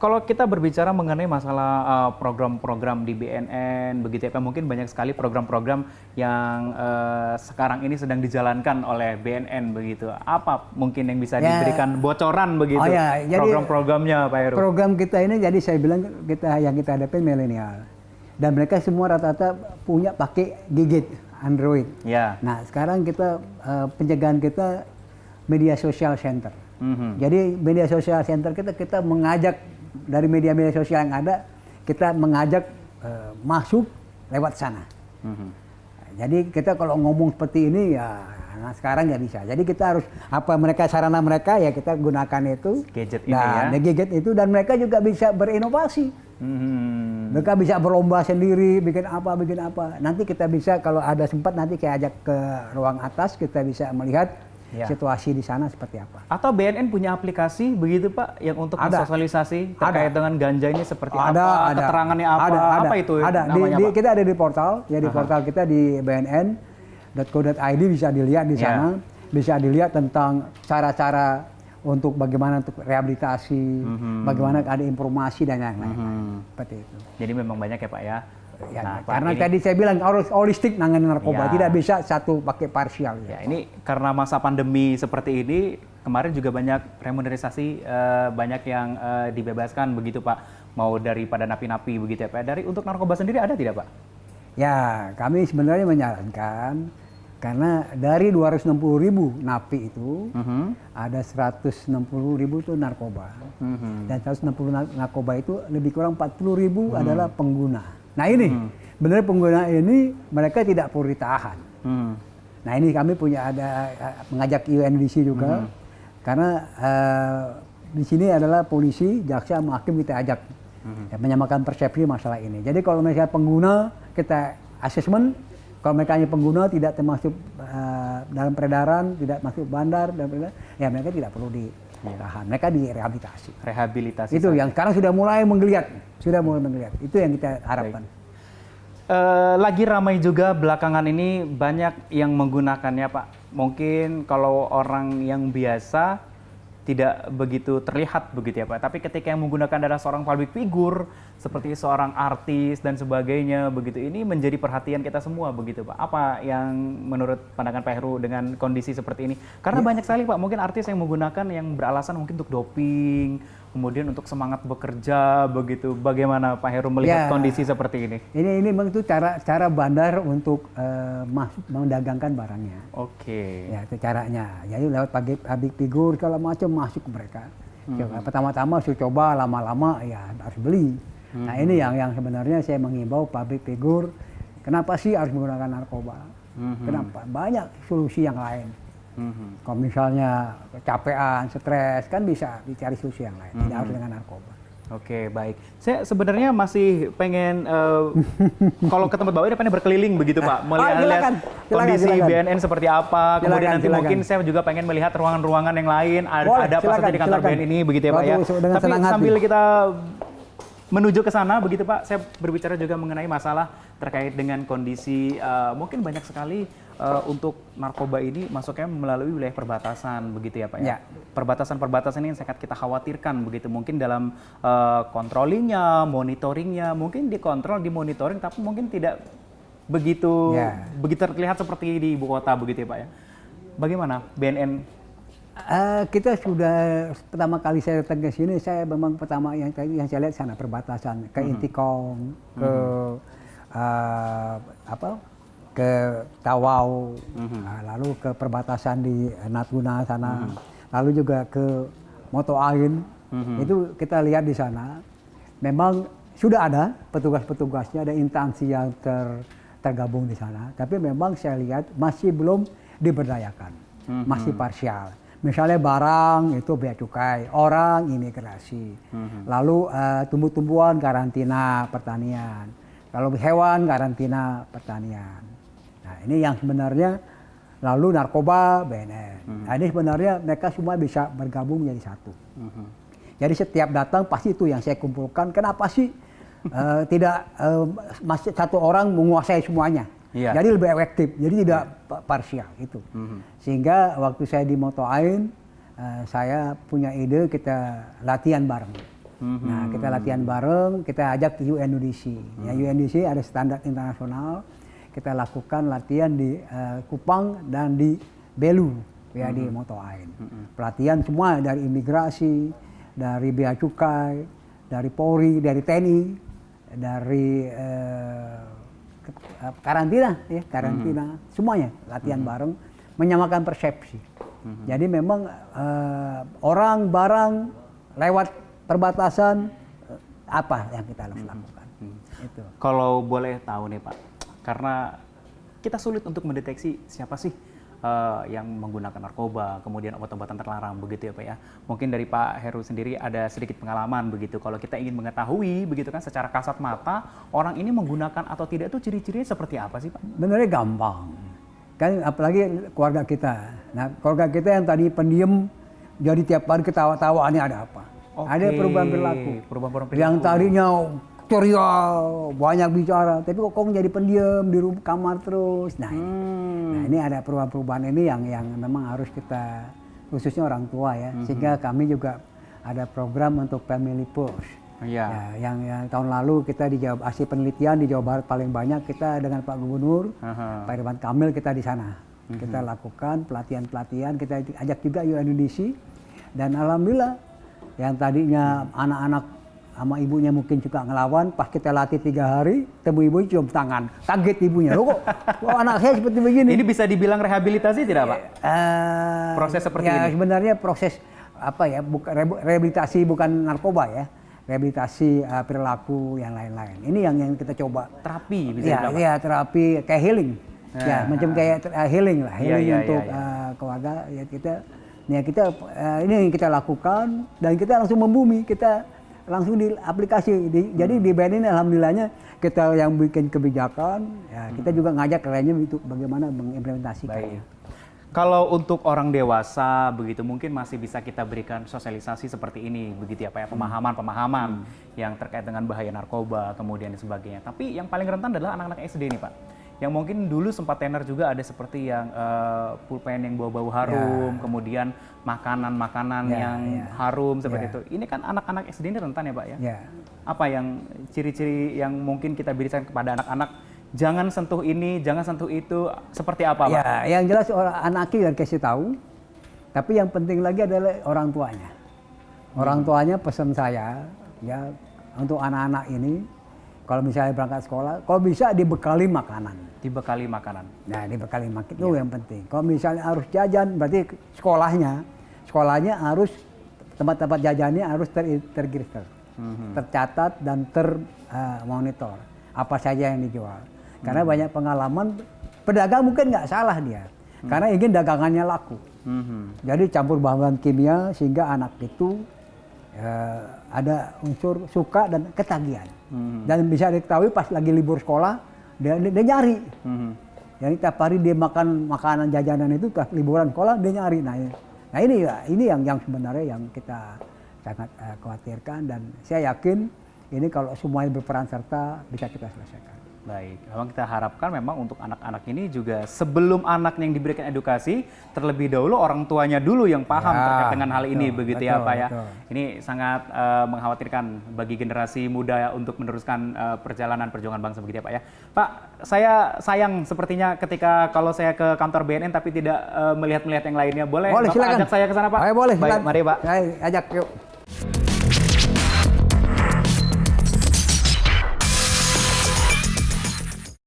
Kalau kita berbicara mengenai masalah program-program di BNN, begitu ya Pak, mungkin banyak sekali program-program yang sekarang ini sedang dijalankan oleh BNN begitu. Apa mungkin yang bisa diberikan bocoran begitu program-programnya Pak Heru? Program kita ini jadi saya bilang yang kita hadapin milenial. Dan mereka semua rata-rata punya pakai gadget Android. Ya. Nah sekarang kita pencegahan kita media sosial center. Jadi media sosial center kita mengajak dari media-media sosial yang ada, kita mengajak masuk lewat sana. Jadi kita kalau ngomong seperti ini ya sekarang nggak bisa. Jadi kita harus sarana mereka ya kita gunakan itu. Gadget ini ya. Gadget itu dan mereka juga bisa berinovasi. Mereka bisa berlomba sendiri, bikin apa. Nanti kita bisa kalau ada sempat nanti kayak ajak ke ruang atas kita bisa melihat situasi di sana seperti apa. Atau BNN punya aplikasi begitu Pak yang untuk sosialisasi terkait dengan ganja ini seperti apa, keterangannya apa itu namanya Pak? Kita ada di portal, ya di portal kita di bnn.co.id bisa dilihat di sana, bisa dilihat tentang cara-cara untuk bagaimana untuk rehabilitasi, bagaimana ada informasi dan lain-lain. Seperti itu. Jadi memang banyak ya Pak ya. Nah, karena tadi saya bilang holistik nanganin narkoba, tidak bisa satu pakai parsial. Ya, ini karena masa pandemi seperti ini, kemarin juga banyak remunerisasi, banyak yang dibebaskan begitu Pak, mau daripada napi-napi begitu ya Pak. Untuk narkoba sendiri ada tidak Pak? Ya, kami sebenarnya menyarankan, karena dari 260.000 napi itu, ada 160.000 itu narkoba. Dan 160 narkoba itu lebih kurang 40.000 adalah pengguna. Nah ini, benar pengguna ini mereka tidak perlu ditahan. Nah ini kami mengajak UNDC juga, karena di sini adalah polisi, jaksa, hakim kita ajak menyamakan persepsi masalah ini. Jadi kalau misalnya pengguna kita asesmen, kalau mereka hanya pengguna tidak termasuk dalam peredaran, tidak masuk bandar, ya mereka tidak perlu ditahan, mereka direhabilitasi. Rehabilitasi. Itu yang sekarang sudah mulai menggeliat, Itu yang kita harapkan. Lagi ramai juga belakangan ini banyak yang menggunakannya Pak. Mungkin kalau orang yang biasa tidak begitu terlihat begitu ya Pak. Tapi ketika yang menggunakan adalah seorang public figure seperti seorang artis dan sebagainya begitu, ini menjadi perhatian kita semua begitu Pak. Apa yang menurut pandangan Pak Heru dengan kondisi seperti ini? Karena banyak sekali Pak mungkin artis yang menggunakan yang beralasan mungkin untuk doping, kemudian untuk semangat bekerja begitu. Bagaimana Pak Heru melihat kondisi seperti ini? Ini memang itu cara bandar untuk mendagangkan barangnya. Oke. Ya itu caranya. Jadi lewat public figure segala macam masuk ke mereka. Pertama-tama saya coba, lama-lama ya harus beli. Nah ini yang sebenarnya saya mengimbau public figure, kenapa sih harus menggunakan narkoba? Kenapa? Banyak solusi yang lain. Kalau misalnya kecapean, stres, kan bisa dicari solusi yang lain, tidak harus dengan narkoba. Oke, baik. Saya sebenarnya masih pengen, kalau ke tempat bawah ini pengen berkeliling begitu Pak, melihat kondisi BNN seperti apa, kemudian nanti mungkin saya juga pengen melihat ruangan-ruangan yang lain, ada apa saja di kantor BNN ini begitu ya Pak ya. Tapi sambil kita menuju ke sana begitu Pak, saya berbicara juga mengenai masalah terkait dengan kondisi mungkin banyak sekali untuk narkoba ini masuknya melalui wilayah perbatasan begitu ya Pak ya. Perbatasan-perbatasan ini sangat kita khawatirkan begitu, mungkin dalam kontrolingnya, monitoringnya, mungkin dikontrol, dimonitoring, tapi mungkin tidak begitu terlihat seperti di ibu kota begitu ya Pak ya. Bagaimana BNN? Kita sudah pertama kali saya datang ke sini, saya memang pertama yang saya lihat sana perbatasan ke Intikong, ke Tawau, lalu ke perbatasan di Natuna sana, lalu juga ke Motoain. Itu kita lihat di sana, memang sudah ada petugas-petugasnya, ada instansi yang tergabung di sana, tapi memang saya lihat masih belum diberdayakan, masih parsial. Misalnya barang itu bea cukai, orang imigrasi, lalu tumbuh-tumbuhan karantina pertanian, kalau hewan karantina pertanian. Nah ini yang sebenarnya, lalu narkoba BNN. Nah ini sebenarnya mereka semua bisa bergabung menjadi satu. Jadi setiap datang pasti itu yang saya kumpulkan. Kenapa sih tidak masih satu orang menguasai semuanya? Jadi lebih efektif, jadi tidak parsial itu. Sehingga waktu saya di Motoain, saya punya ide kita latihan bareng. Nah, kita latihan bareng, kita ajak ke UNODC. Ya, UNODC ada standar internasional. Kita lakukan latihan di Kupang dan di Belu, ya di Moto Ain. Pelatihan semua dari imigrasi, dari bea cukai, dari Polri, dari TNI, dari karantina, ya karantina, semuanya latihan bareng, menyamakan persepsi. Jadi memang orang, barang lewat perbatasan apa yang kita harus lakukan. Itu. Kalau boleh tahu nih Pak, karena kita sulit untuk mendeteksi siapa sih yang menggunakan narkoba, kemudian obat-obatan terlarang begitu ya Pak ya. Mungkin dari Pak Heru sendiri ada sedikit pengalaman begitu. Kalau kita ingin mengetahui begitu kan secara kasat mata orang ini menggunakan atau tidak itu ciri-cirinya seperti apa sih Pak? Sebenarnya gampang. Kan apalagi keluarga kita. Nah, keluarga kita yang tadi pendiam jadi tiap hari ketawa-tawa, ini ada apa? Oke. Ada perubahan perilaku. Perubahan perilaku. Yang tadinya ceria, banyak bicara, tapi kok menjadi pendiam di kamar terus. Nah, ini ada perubahan-perubahan ini yang memang harus kita, khususnya orang tua ya, sehingga kami juga ada program untuk family push. Ya, yang tahun lalu kita di Jawa, hasil penelitian di Jawa Barat paling banyak kita dengan Pak Gubernur, Pak Ridwan Kamil kita di sana. Kita lakukan pelatihan-pelatihan, kita ajak juga UNODC, dan alhamdulillah yang tadinya anak-anak sama ibunya mungkin suka ngelawan, pas kita latih 3 hari, temu ibu cium tangan, kaget ibunya, loh kok anak saya seperti begini. Ini bisa dibilang rehabilitasi tidak Pak? Proses seperti ini? Sebenarnya proses apa ya, rehabilitasi bukan narkoba ya, rehabilitasi perilaku yang lain-lain. Ini yang kita coba. Terapi bisa dibilang? Ya, terapi kayak healing. Ya, macam kayak healing lah, healing untuk keluarga ya kita. Ini yang kita lakukan dan kita langsung membumi, kita langsung di aplikasi. Jadi di BNN alhamdulillahnya kita yang bikin kebijakan, ya kita juga ngajak lainnya itu bagaimana mengimplementasikannya. Kalau untuk orang dewasa begitu mungkin masih bisa kita berikan sosialisasi seperti ini begitu ya Pak ya, pemahaman yang terkait dengan bahaya narkoba kemudian dan sebagainya. Tapi yang paling rentan adalah anak-anak SD nih Pak. Yang mungkin dulu sempat tenar juga ada seperti yang pulpen yang bau-bau harum, kemudian makanan-makanan yang harum seperti itu. Ini kan anak-anak SD ini rentan ya Pak ya? Apa yang ciri-ciri yang mungkin kita berikan kepada anak-anak, jangan sentuh ini, jangan sentuh itu, seperti apa Pak? Ya, yang jelas anak kita kasih tahu, tapi yang penting lagi adalah orang tuanya. Orang tuanya pesan saya, ya untuk anak-anak ini, kalau misalnya berangkat sekolah, kalau bisa dibekali makanan. Dibekali makanan. Nah, dibekali makanan itu yang penting. Kalau misalnya harus jajan, berarti sekolahnya harus tempat-tempat jajannya harus terregister, tercatat dan termonitor apa saja yang dijual. Karena banyak pengalaman pedagang mungkin nggak salah dia, karena ingin dagangannya laku. Jadi campur bahan kimia sehingga anak itu ada unsur suka dan ketagihan. Dan bisa diketahui pas lagi libur sekolah dia nyari. Jadi tiap hari dia makan makanan jajanan itu, pas liburan sekolah dia nyari. Nah ini yang sebenarnya yang kita sangat khawatirkan, dan saya yakin ini kalau semuanya berperan serta bisa kita selesaikan. Baik, memang kita harapkan memang untuk anak-anak ini juga sebelum anaknya yang diberikan edukasi, terlebih dahulu orang tuanya dulu yang paham terkait dengan hal ini, begitu ya Pak ya. Ini sangat mengkhawatirkan bagi generasi muda ya, untuk meneruskan perjalanan perjuangan bangsa, begitu ya Pak ya. Pak, saya sayang sepertinya ketika kalau saya ke kantor BNN tapi tidak melihat-melihat yang lainnya. Boleh Bapak silakan. ajak saya ke sana Pak? Boleh, baik, mari Pak. Ajak yuk.